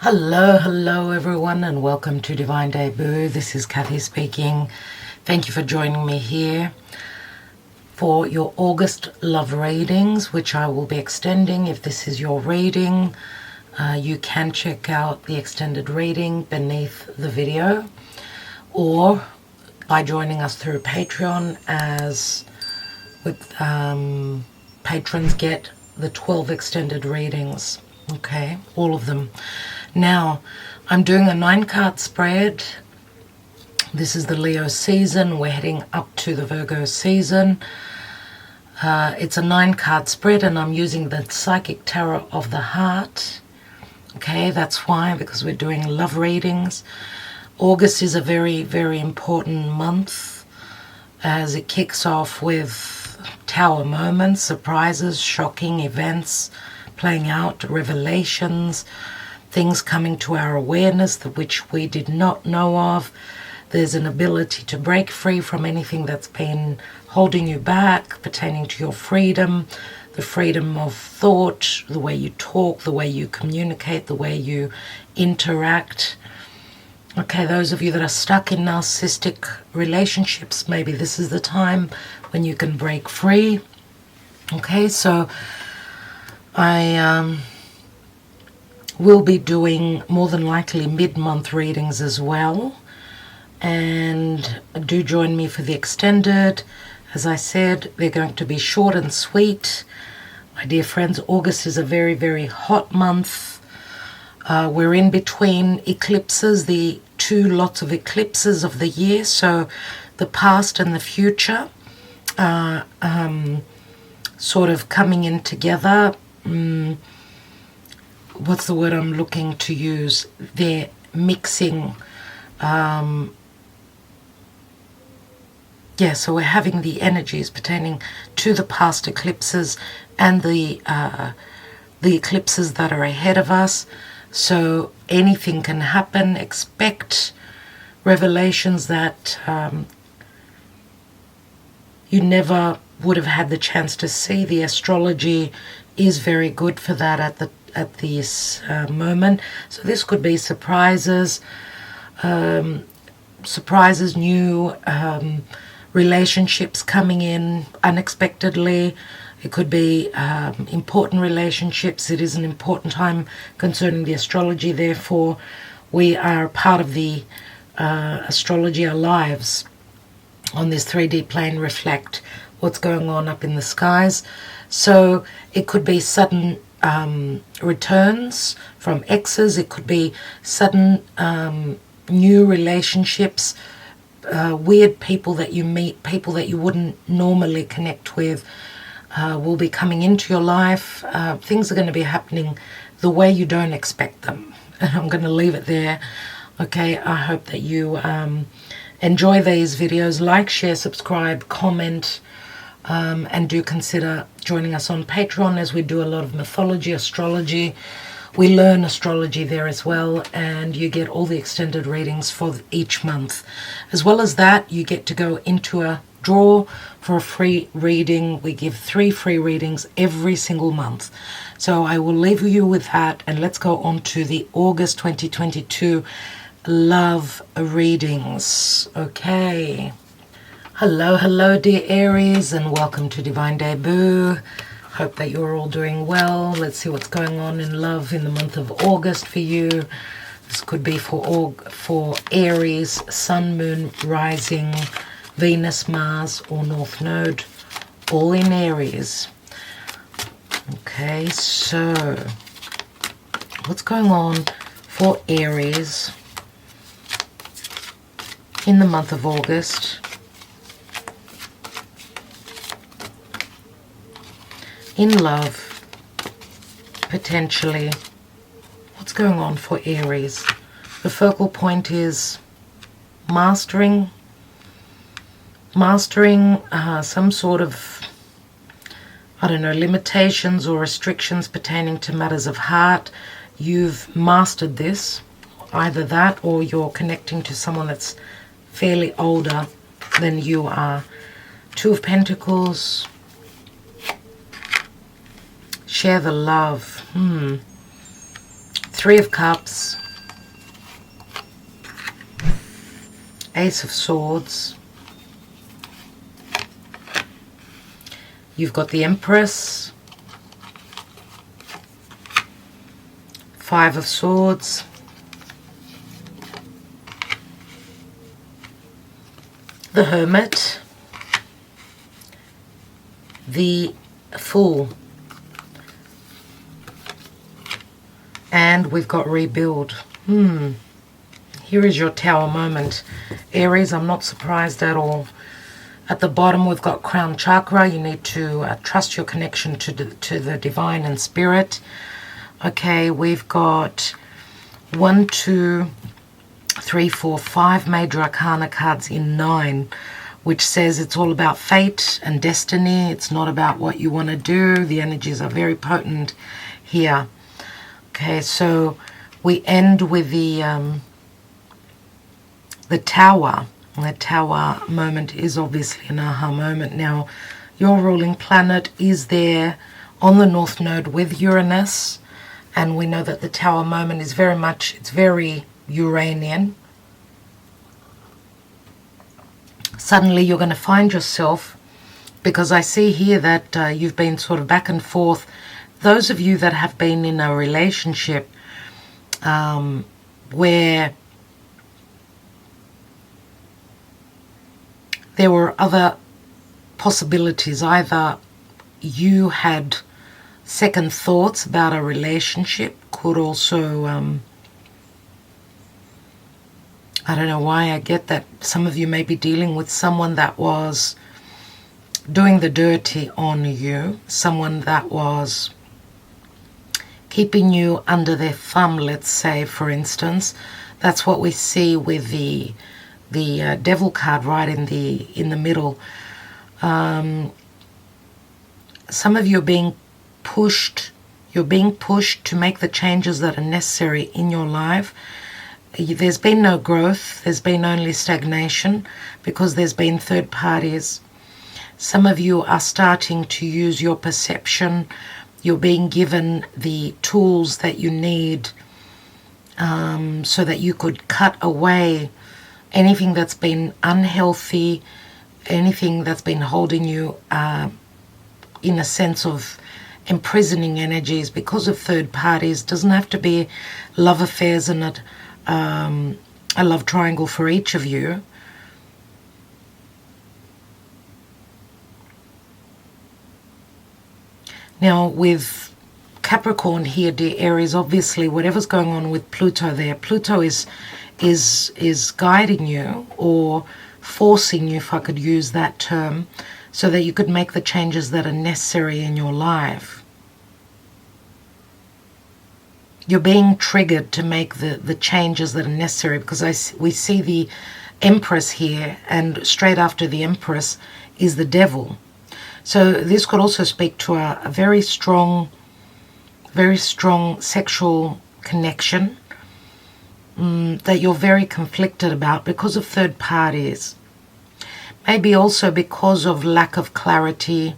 Hello everyone, and welcome to Divine Debut. This is Kathy speaking. Thank you for joining me here for your August love readings, which I will be extending. If this is your reading, you can check out the extended reading beneath the video, or by joining us through Patreon, as with patrons get the 12 extended readings. Okay, all of them. Now, I'm doing a 9-card spread. This is the Leo season. We're heading up to the Virgo season. It's a 9-card spread, and I'm using the Psychic Tarot of the Heart. Okay, that's why, because we're doing love readings. August is a very, very important month, as it kicks off with Tower moments, surprises, shocking events playing out, revelations, things coming to our awareness that which we did not know of. There's an ability to break free from anything that's been holding you back, pertaining to your freedom, the freedom of thought, the way you talk, the way you communicate, the way you interact. Okay, those of you that are stuck in narcissistic relationships, maybe this is the time when you can break free. Okay, so I will be doing more than likely mid-month readings as well, and do join me for the extended. As I said, they're going to be short and sweet. My dear friends, August is a very, very hot month. We're in between eclipses, the two lots of eclipses of the year, so the past and the future are sort of coming in together. What's the word I'm looking to use? They're mixing. So we're having the energies pertaining to the past eclipses and the eclipses that are ahead of us. So anything can happen. Expect revelations that you never would have had the chance to see. The astrology is very good for that at this moment. So this could be surprises, new relationships coming in unexpectedly. It could be important relationships. It is an important time concerning the astrology. Therefore, we are part of the astrology. Our lives on this 3D plane reflect what's going on up in the skies. So it could be sudden returns from exes. It could be sudden new relationships, weird people that you meet, people that you wouldn't normally connect with, will be coming into your life. Things are going to be happening the way you don't expect them. I'm going to leave it there. Okay, I hope that you enjoy these videos. Like, share, subscribe, comment, and do consider joining us on Patreon, as we do a lot of mythology, astrology. We learn astrology there as well, and you get all the extended readings for each month. As well as that, you get to go into a draw for a free reading. We give 3 free readings every single month. So I will leave you with that, and let's go on to the August 2022 love readings. Okay. Hello dear Aries, and welcome to Divine Debut. Hope that you're all doing well. Let's see what's going on in love in the month of August for you. This could be for Aries, Sun, Moon, Rising, Venus, Mars, or North Node, all in Aries. Okay, so what's going on for Aries in the month of August? In love, potentially. What's going on for Aries? The focal point is mastering some sort of, I don't know, limitations or restrictions pertaining to matters of heart. You've mastered this, either that or you're connecting to someone that's fairly older than you are. 2 of Pentacles. Share the love. Three of Cups, Ace of Swords, you've got the Empress, Five of Swords, the Hermit, the Fool, and we've got Rebuild. Here is your Tower moment. Aries, I'm not surprised at all. At the bottom, we've got Crown Chakra. You need to trust your connection to the divine and spirit. Okay, we've got 1, 2, 3, 4, 5 major arcana cards in 9, which says it's all about fate and destiny. It's not about what you want to do. The energies are very potent here. Okay, so we end with the Tower. The Tower moment is obviously an aha moment. Now, your ruling planet is there on the North Node with Uranus, and we know that the Tower moment is very much, it's very Uranian. Suddenly you're going to find yourself, because I see here that you've been sort of back and forth. Those of you that have been in a relationship where there were other possibilities, either you had second thoughts about a relationship, could also, I don't know why I get that some of you may be dealing with someone that was doing the dirty on you, someone that was keeping you under their thumb, let's say, for instance. That's what we see with the Devil card right in the middle. Some of you are being pushed. You're being pushed to make the changes that are necessary in your life. There's been no growth. There's been only stagnation because there's been third parties. Some of you are starting to use your perception. You're being given the tools that you need so that you could cut away anything that's been unhealthy, anything that's been holding you in a sense of imprisoning energies because of third parties. Doesn't have to be love affairs and a love triangle for each of you. Now with Capricorn here, dear Aries, obviously whatever's going on with Pluto there, Pluto is guiding you or forcing you, if I could use that term, so that you could make the changes that are necessary in your life. You're being triggered to make the changes that are necessary, because we see the Empress here, and straight after the Empress is the Devil. So this could also speak to a very strong sexual connection that you're very conflicted about because of third parties. Maybe also because of lack of clarity,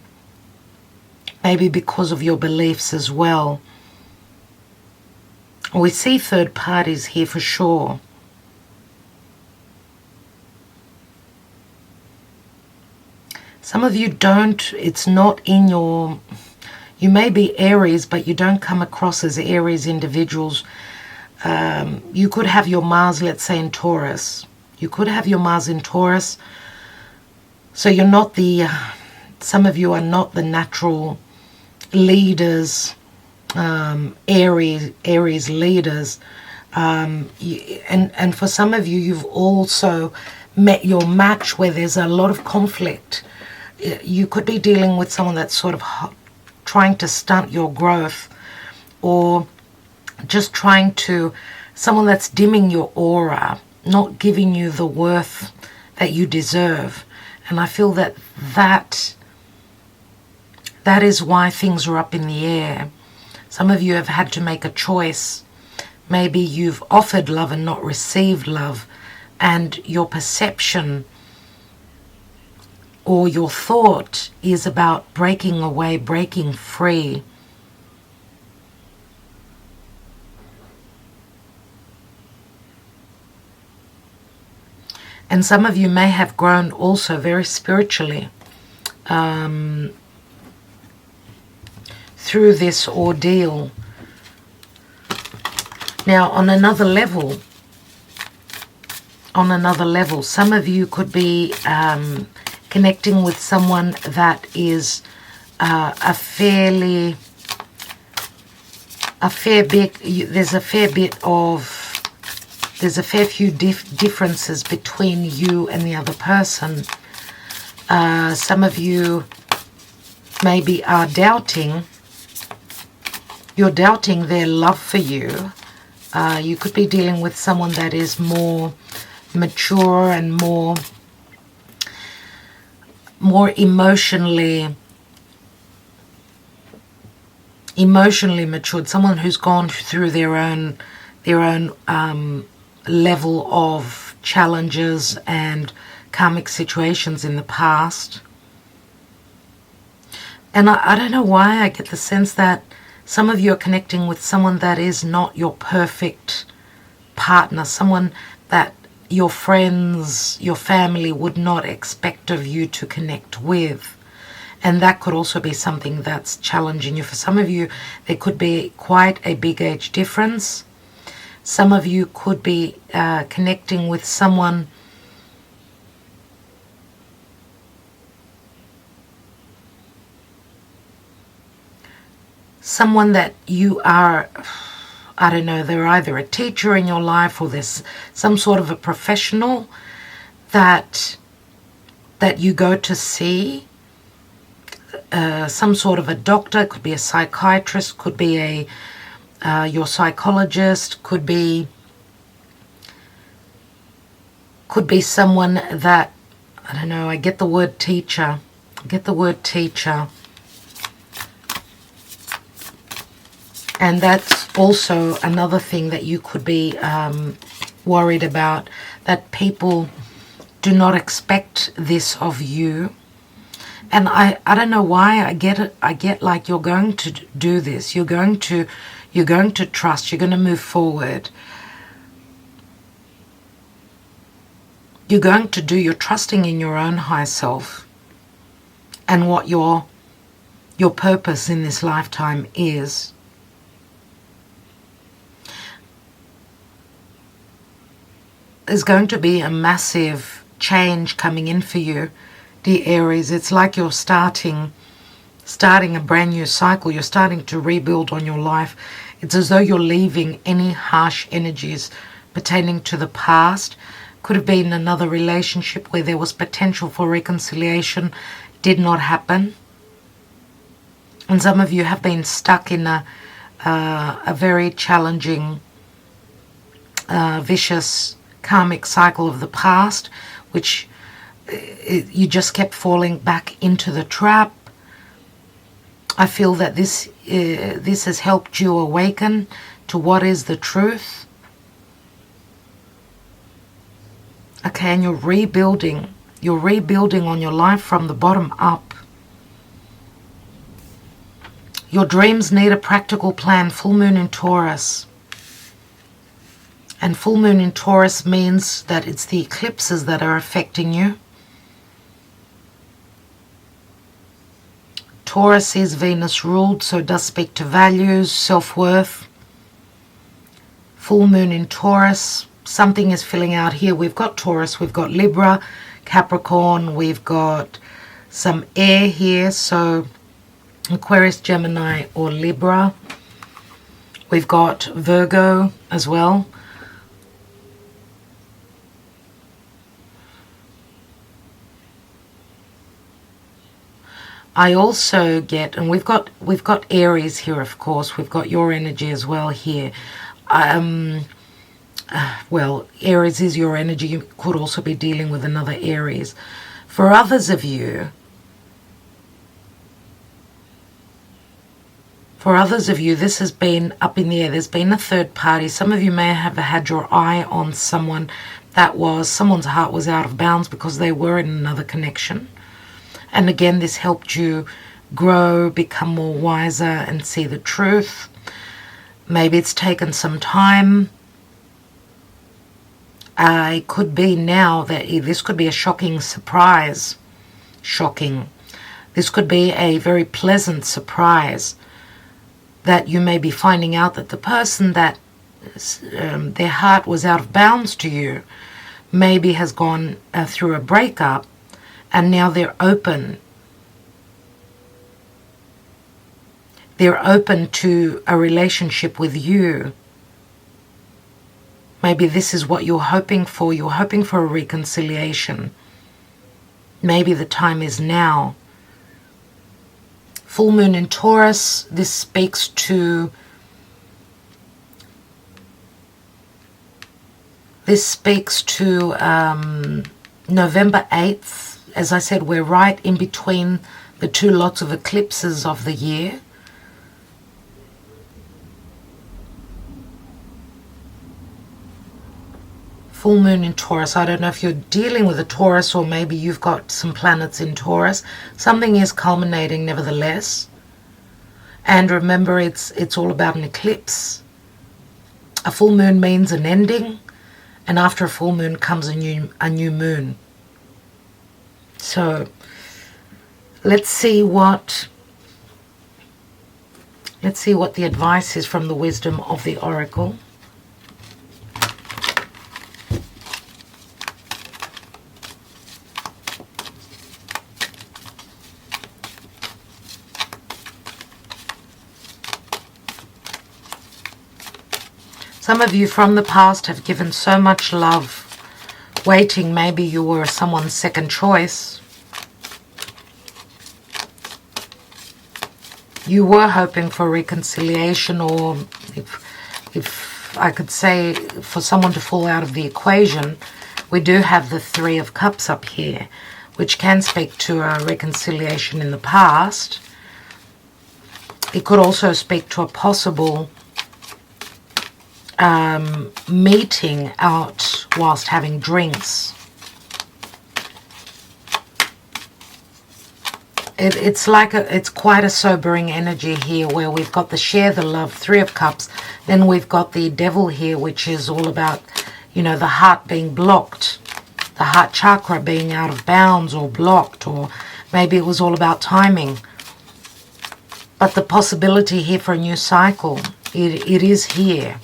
maybe because of your beliefs as well. We see third parties here for sure. Some of you don't, it's not in your, you may be Aries, but you don't come across as Aries individuals. You could have your Mars, let's say, in Taurus. You could have your Mars in Taurus. So you're not some of you are not the natural leaders, Aries leaders. And for some of you, you've also met your match where there's a lot of conflict. You could be dealing with someone that's sort of trying to stunt your growth, or just someone that's dimming your aura, not giving you the worth that you deserve. And I feel that is why things are up in the air. Some of you have had to make a choice. Maybe you've offered love and not received love, and your perception or your thought is about breaking away, breaking free. And some of you may have grown also very spiritually through this ordeal. Now, on another level, some of you could be connecting with someone that is there's a fair few differences between you and the other person. Some of you maybe are doubting. You're doubting their love for you. You could be dealing with someone that is more mature and more emotionally matured. Someone who's gone through their own level of challenges and karmic situations in the past. And I don't know why I get the sense that some of you are connecting with someone that is not your perfect partner, someone that your friends, your family would not expect of you to connect with. And that could also be something that's challenging you. For some of you, there could be quite a big age difference. Some of you could be connecting with someone that you are, I don't know, they're either a teacher in your life or there's some sort of a professional that you go to see. Some sort of a doctor, could be a psychiatrist, could be your psychologist, could be someone that, I don't know, I get the word teacher. And that's also another thing that you could be worried about, that people do not expect this of you. And I don't know why I get it. I get like you're going to do this. You're going to trust. You're going to move forward. You're going to do. You're trusting in your own high self and what your purpose in this lifetime is. There's going to be a massive change coming in for you, dear Aries. It's like you're starting a brand new cycle. You're starting to rebuild on your life. It's as though you're leaving any harsh energies pertaining to the past. Could have been another relationship where there was potential for reconciliation, did not happen. And some of you have been stuck in a very challenging, vicious karmic cycle of the past, which you just kept falling back into the trap. I feel that this has helped you awaken to what is the truth. Okay, and you're rebuilding on your life from the bottom up. Your dreams need a practical plan. Full moon in Taurus. And full moon in Taurus means that it's the eclipses that are affecting you. Taurus is Venus ruled, so it does speak to values, self-worth. Full moon in Taurus, something is filling out here. We've got Taurus, we've got Libra, Capricorn, we've got some air here, so Aquarius, Gemini, or Libra. We've got Virgo as well. I also get, and we've got Aries here, of course. We've got your energy as well here. Well, Aries is your energy. You could also be dealing with another Aries. For others of you, this has been up in the air. There's been a third party. Some of you may have had your eye on someone someone's heart was out of bounds because they were in another connection. And again, this helped you grow, become more wiser, and see the truth. Maybe it's taken some time. It could be now that this could be a shocking surprise. Shocking. This could be a very pleasant surprise that you may be finding out that the person that their heart was out of bounds to you maybe has gone through a breakup, and now they're open. They're open to a relationship with you. Maybe this is what you're hoping for. You're hoping for a reconciliation. Maybe the time is now. Full moon in Taurus, this speaks to November 8th. As I said, we're right in between the two lots of eclipses of the year. Full moon in Taurus. I don't know if you're dealing with a Taurus, or maybe you've got some planets in Taurus. Something is culminating nevertheless. And remember, it's all about an eclipse. A full moon means an ending, and after a full moon comes a new moon. So let's see what the advice is from the wisdom of the oracle. Some of you from the past have given so much love, waiting. Maybe you were someone's second choice. You were hoping for reconciliation, or if I could say, for someone to fall out of the equation. We do have the Three of Cups up here, which can speak to a reconciliation in the past. It could also speak to a possible meeting out whilst having drinks. It's quite a sobering energy here, where we've got the share the love, Three of Cups. Then we've got the Devil here, which is all about, you know, the heart being blocked, the heart chakra being out of bounds or blocked, or maybe it was all about timing. But the possibility here for a new cycle, it is here.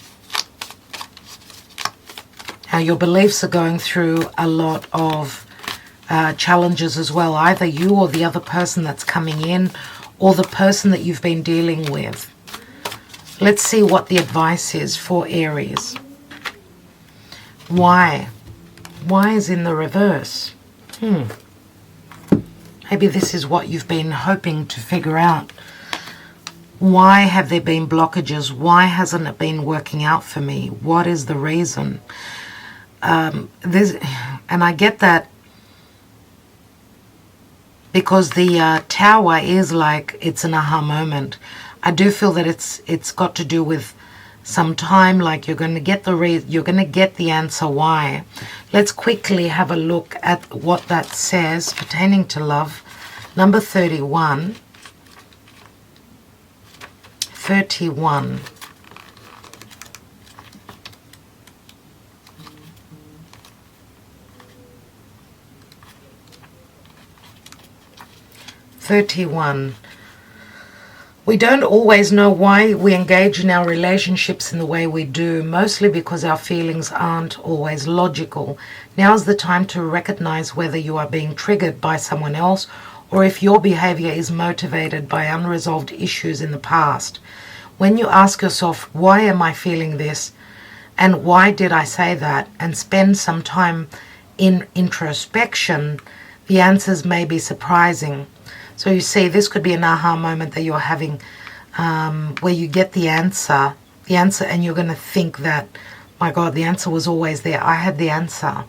Now, your beliefs are going through a lot of challenges as well. Either you or the other person that's coming in, or the person that you've been dealing with. Let's see what the advice is for Aries. Why? Why is in the reverse? Maybe this is what you've been hoping to figure out. Why have there been blockages? Why hasn't it been working out for me? What is the reason? And I get that, because the Tower is like, it's an aha moment. I do feel that it's got to do with some time, like you're going to get the answer why. Let's quickly have a look at what that says pertaining to love. Number 31. 31. We don't always know why we engage in our relationships in the way we do, mostly because our feelings aren't always logical. Now's the time to recognize whether you are being triggered by someone else, or if your behavior is motivated by unresolved issues in the past. When you ask yourself, why am I feeling this, and why did I say that, and spend some time in introspection, the answers may be surprising. So you see, this could be an aha moment that you're having, where you get the answer, and you're going to think that, my God, the answer was always there. I had the answer.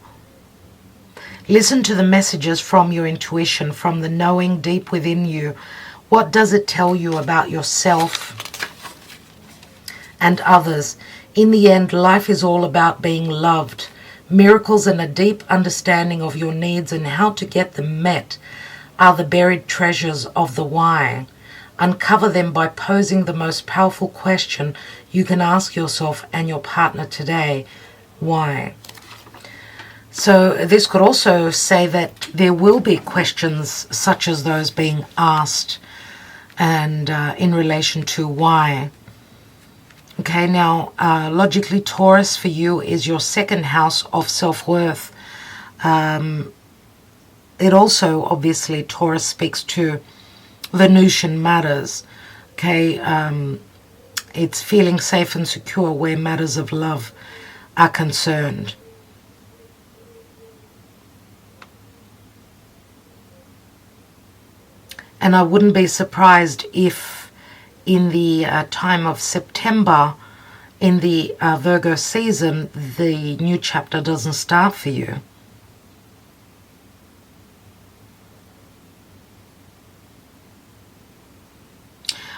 Listen to the messages from your intuition, from the knowing deep within you. What does it tell you about yourself and others? In the end, life is all about being loved. Miracles and a deep understanding of your needs and how to get them met are the buried treasures of the why. Uncover them by posing the most powerful question you can ask yourself and your partner today. Why? So this could also say that there will be questions such as those being asked, and in relation to why. Okay, now logically, Taurus for you is your second house of self-worth. It also, obviously, Taurus speaks to Venusian matters. Okay, it's feeling safe and secure where matters of love are concerned. And I wouldn't be surprised if in the time of September, in the Virgo season, the new chapter doesn't start for you.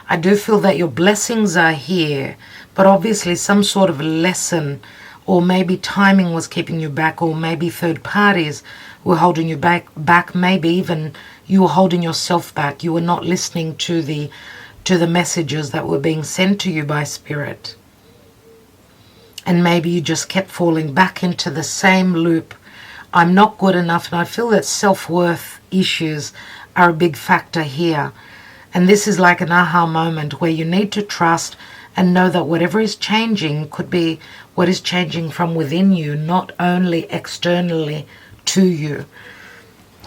I do feel that your blessings are here, but obviously some sort of lesson, or maybe timing was keeping you back, or maybe third parties were holding you back, maybe even you were holding yourself back. You were not listening to the messages that were being sent to you by Spirit. And maybe you just kept falling back into the same loop. I'm not good enough, and I feel that self-worth issues are a big factor here. And this is like an aha moment where you need to trust and know that whatever is changing could be what is changing from within you, not only externally to you.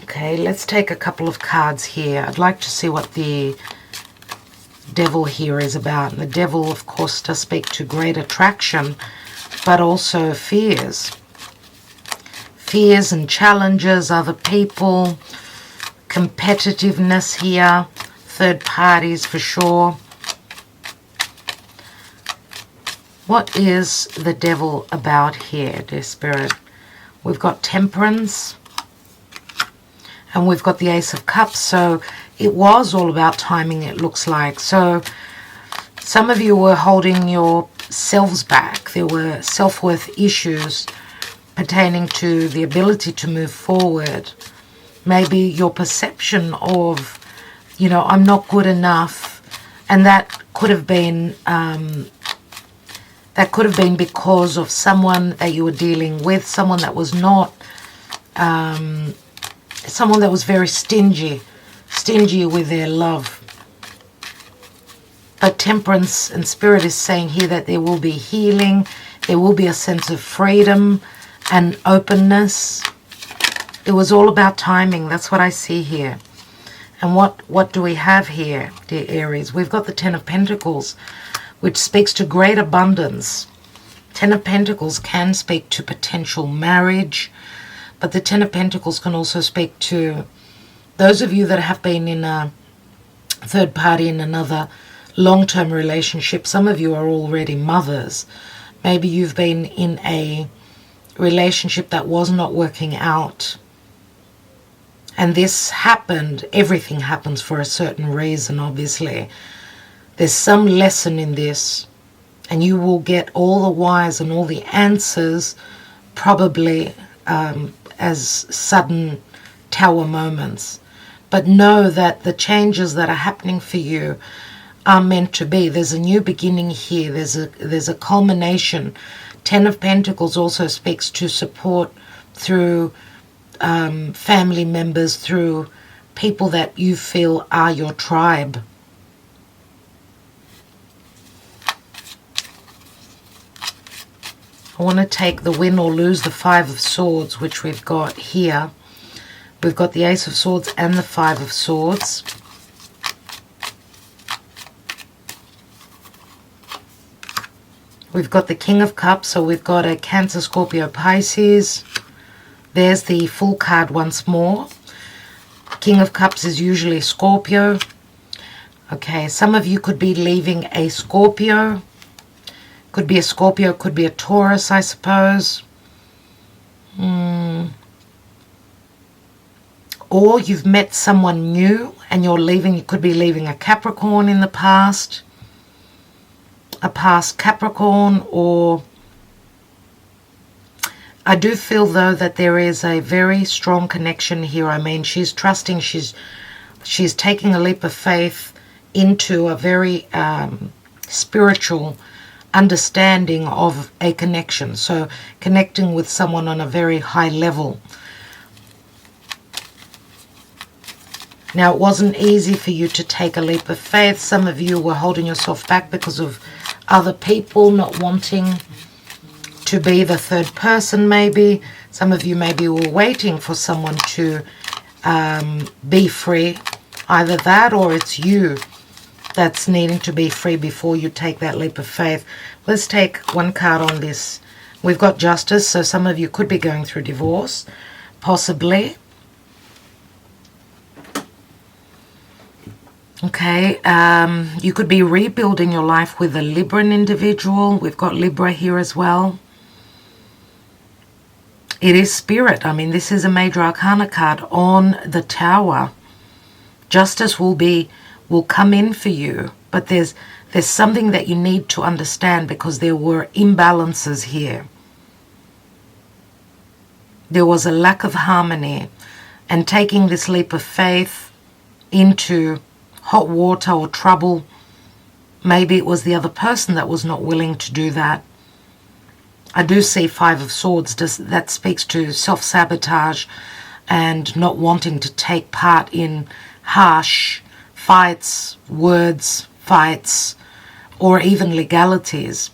Okay, let's take a couple of cards here. I'd like to see what the Devil here is about. And the Devil, of course, does speak to great attraction, but also fears. Fears and challenges, other people, competitiveness here, third parties for sure. What is the Devil about here, dear Spirit? We've got Temperance, and we've got the Ace of Cups. So it was all about timing, it looks like. So some of you were holding yourselves back. There were self-worth issues pertaining to the ability to move forward. Maybe your perception of, you know, I'm not good enough, and that could have been because of someone that you were dealing with, someone that was not, someone that was very stingy with their love. But Temperance and Spirit is saying here that there will be healing, there will be a sense of freedom and openness. It was all about timing. That's what I see here. And what do we have here, dear Aries? We've got the Ten of Pentacles, which speaks to great abundance. Ten of Pentacles can speak to potential marriage, but the Ten of Pentacles can also speak to those of you that have been in a third party in another long-term relationship. Some of you are already mothers. Maybe you've been in a relationship that was not working out. And this happened, everything happens for a certain reason, obviously. There's some lesson in this, and you will get all the whys and all the answers probably as sudden tower moments. But know that the changes that are happening for you are meant to be. There's a new beginning here. There's a culmination. Ten of Pentacles also speaks to support through family members, through people that you feel are your tribe. I want to take the win or lose the Five of Swords, which we've got here. We've got the Ace of Swords and the Five of Swords. We've got the King of Cups, so we've got a Cancer, Scorpio, Pisces. There's the full card once more. King of Cups is usually Scorpio. Okay, some of you could be leaving a Scorpio. Could be a Scorpio, could be a Taurus, I suppose. Or you've met someone new and you're leaving. You could be leaving a Capricorn in the past. A past Capricorn, or I do feel though that there is a very strong connection here. I mean, she's trusting, she's taking a leap of faith into a very spiritual understanding of a connection. So connecting with someone on a very high level. Now, it wasn't easy for you to take a leap of faith. Some of you were holding yourself back because of other people not wanting to be the third person, maybe. Some of you maybe were waiting for someone to be free. Either that, or it's you that's needing to be free before you take that leap of faith. Let's take one card on this. We've got Justice, so some of you could be going through divorce, possibly. Okay, you could be rebuilding your life with a Libran individual. We've got Libra here as well. It is Spirit. I mean, this is a major arcana card on the Tower. Justice will come in for you, but there's something that you need to understand, because there were imbalances here. There was a lack of harmony, and taking this leap of faith into hot water or trouble, maybe it was the other person that was not willing to do that. I do see Five of Swords. That speaks to self-sabotage and not wanting to take part in harsh fights, words fights, or even legalities.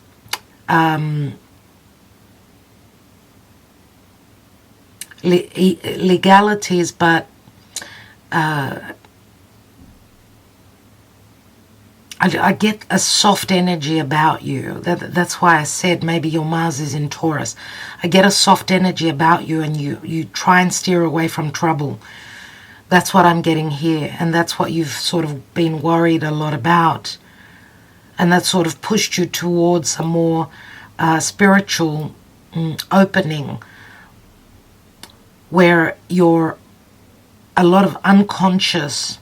Legalities, but I get a soft energy about you. That's why I said maybe your Mars is in Taurus. I get a soft energy about you, and you try and steer away from trouble. That's what I'm getting here, and that's what you've sort of been worried a lot about. And that sort of pushed you towards a more spiritual opening, where a lot of unconscious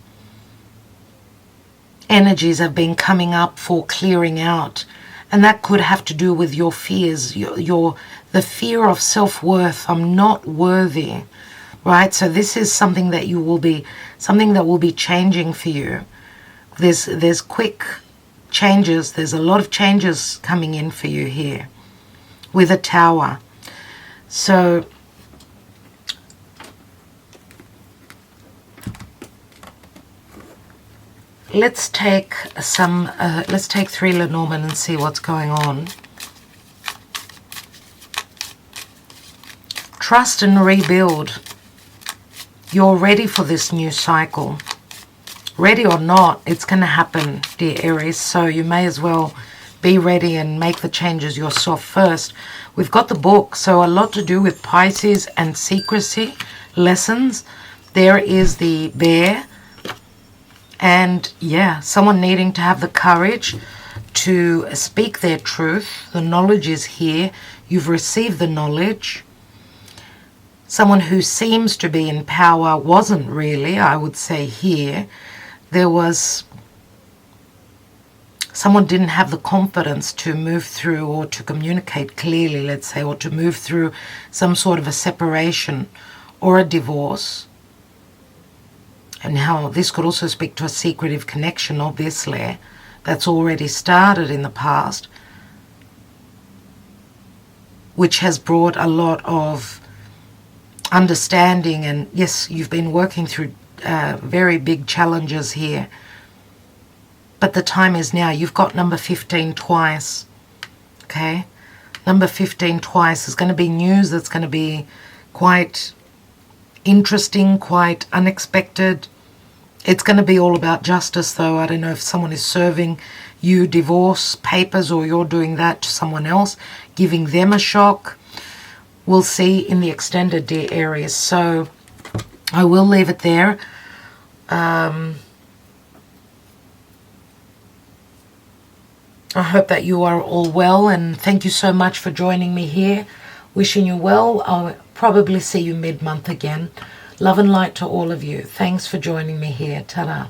energies have been coming up for clearing out, and that could have to do with your fears, the fear of self-worth. I'm not worthy, right? So this is something that will be changing for you. There's quick changes. There's a lot of changes coming in for you here with a Tower. So let's take three Lenormand and see what's going on. Trust and rebuild. You're ready for this new cycle. Ready or not, it's going to happen, dear Aries. So you may as well be ready and make the changes yourself first. We've got the book, so a lot to do with Pisces and secrecy lessons. There is the Bear. And yeah, someone needing to have the courage to speak their truth. The knowledge is here. You've received the knowledge. Someone who seems to be in power wasn't really, I would say here. There was someone didn't have the confidence to move through or to communicate clearly, let's say, or to move through some sort of a separation or a divorce. And how this could also speak to a secretive connection, obviously, that's already started in the past, which has brought a lot of understanding. And yes, you've been working through very big challenges here. But the time is now. You've got number 15 twice. Okay? Number 15 twice is going to be news that's going to be quite interesting, quite unexpected. It's going to be all about justice, though. I don't know if someone is serving you divorce papers or you're doing that to someone else, giving them a shock. We'll see in the extended, dear Aries. So I will leave it there. I hope that you are all well, and thank you so much for joining me here. Wishing you well. I'll probably see you mid-month again. Love and light to all of you. Thanks for joining me here. Ta-da.